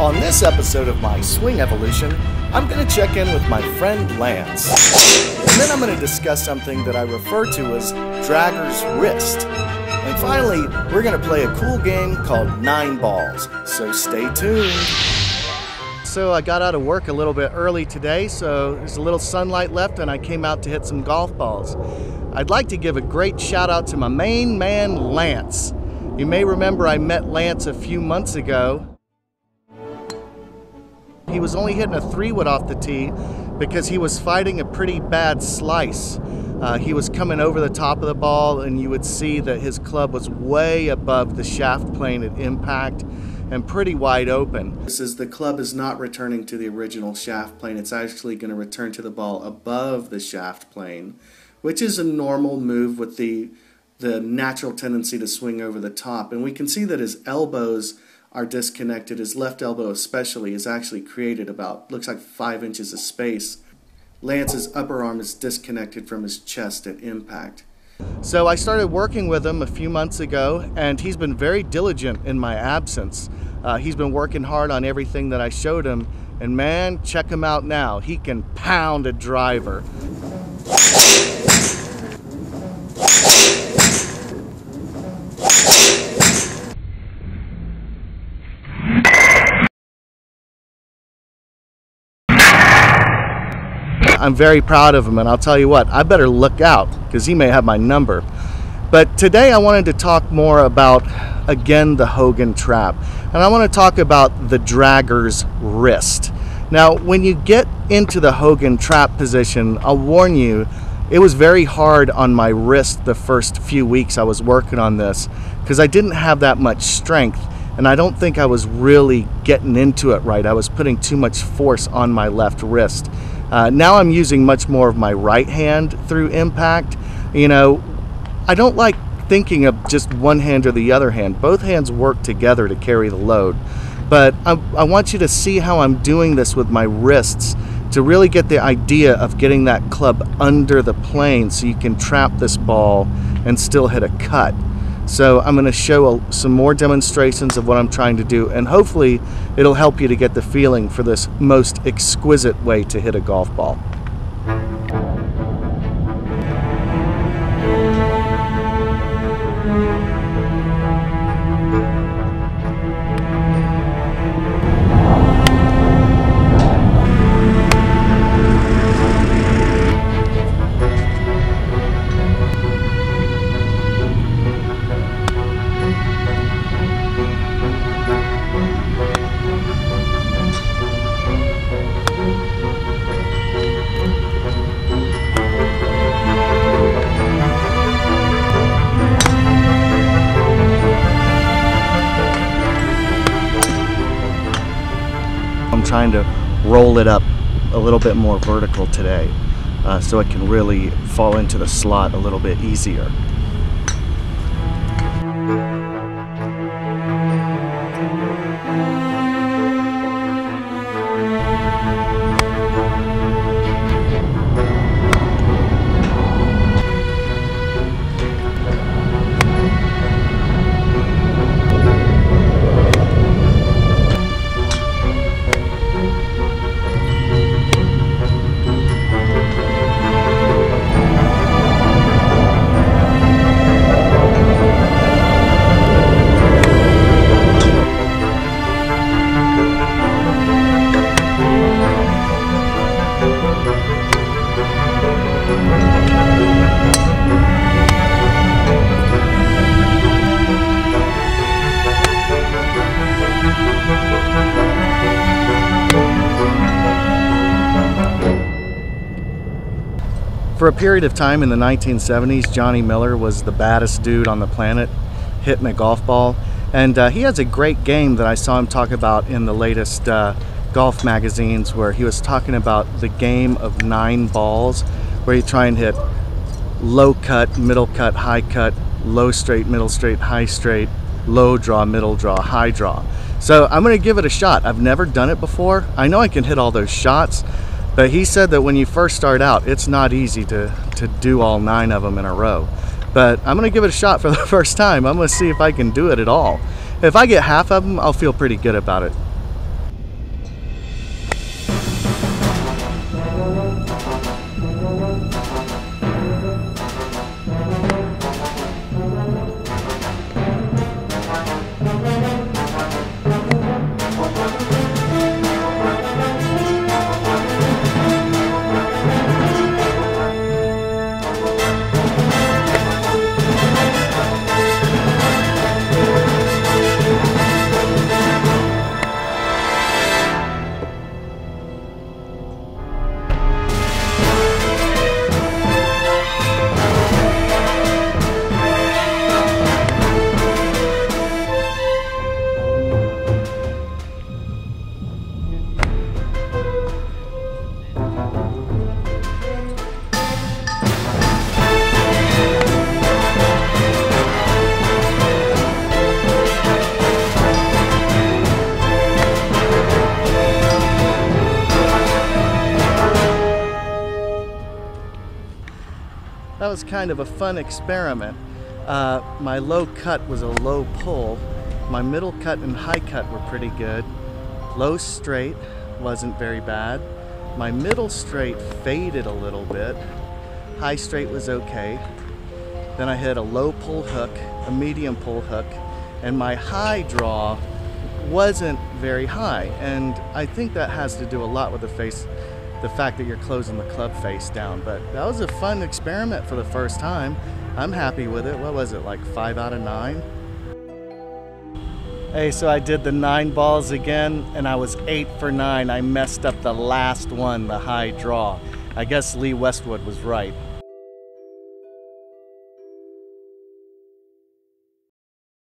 On this episode of my swing evolution, I'm going to check in with my friend Lance. And then I'm going to discuss something that I refer to as dragger's wrist. And finally, we're going to play a cool game called 9 Balls. So stay tuned. So I got out of work a little bit early today, so there's a little sunlight left and I came out to hit some golf balls. I'd like to give a great shout out to my main man, Lance. You may remember I met Lance a few months ago. He was only hitting a 3-wood off the tee because he was fighting a pretty bad slice. He was coming over the top of the ball and you would see that his club was way above the shaft plane at impact and pretty wide open. This is the club is not returning to the original shaft plane. It's actually going to return to the ball above the shaft plane, which is a normal move with the natural tendency to swing over the top. And we can see that his elbows are disconnected. His left elbow especially is actually created about, looks like 5 inches of space. Lance's upper arm is disconnected from his chest at impact. So I started working with him a few months ago and he's been very diligent in my absence. He's been working hard on everything that I showed him, and man, check him out now. He can pound a driver. I'm very proud of him, and I'll tell you what, I better look out because he may have my number. But today I wanted to talk more about, again, the Hogan Trap. And I want to talk about the dragger's wrist. Now, when you get into the Hogan Trap position, I'll warn you, it was very hard on my wrist the first few weeks I was working on this because I didn't have that much strength. And I don't think I was really getting into it right. I was putting too much force on my left wrist. Now I'm using much more of my right hand through impact. You know, I don't like thinking of just one hand or the other hand. Both hands work together to carry the load. But I want you to see how I'm doing this with my wrists to really get the idea of getting that club under the plane so you can trap this ball and still hit a cut. So I'm going to show some more demonstrations of what I'm trying to do, and hopefully it'll help you to get the feeling for this most exquisite way to hit a golf ball. I'm trying to roll it up a little bit more vertical today so it can really fall into the slot a little bit easier. For a period of time in the 1970s, Johnny Miller was the baddest dude on the planet hitting a golf ball. And he has a great game that I saw him talk about in the latest golf magazines, where he was talking about the game of 9 balls, where you try and hit low cut, middle cut, high cut, low straight, middle straight, high straight, low draw, middle draw, high draw. So I'm going to give it a shot. I've never done it before. I know I can hit all those shots, but he said that when you first start out, it's not easy to do all 9 of them in a row. But I'm going to give it a shot for the first time. I'm going to see if I can do it at all. If I get half of them, I'll feel pretty good about it. was kind of a fun experiment. My low cut was a low pull. My middle cut and high cut were pretty good. Low straight wasn't very bad. My middle straight faded a little bit. High straight was okay. Then I hit a low pull hook, a medium pull hook, and my high draw wasn't very high. And I think that has to do a lot with the fact that you're closing the club face down. But that was a fun experiment for the first time. I'm happy with it. What was it, like 5 out of 9? Hey, so I did the 9 balls again, and I was 8 for 9. I messed up the last one, the high draw. I guess Lee Westwood was right.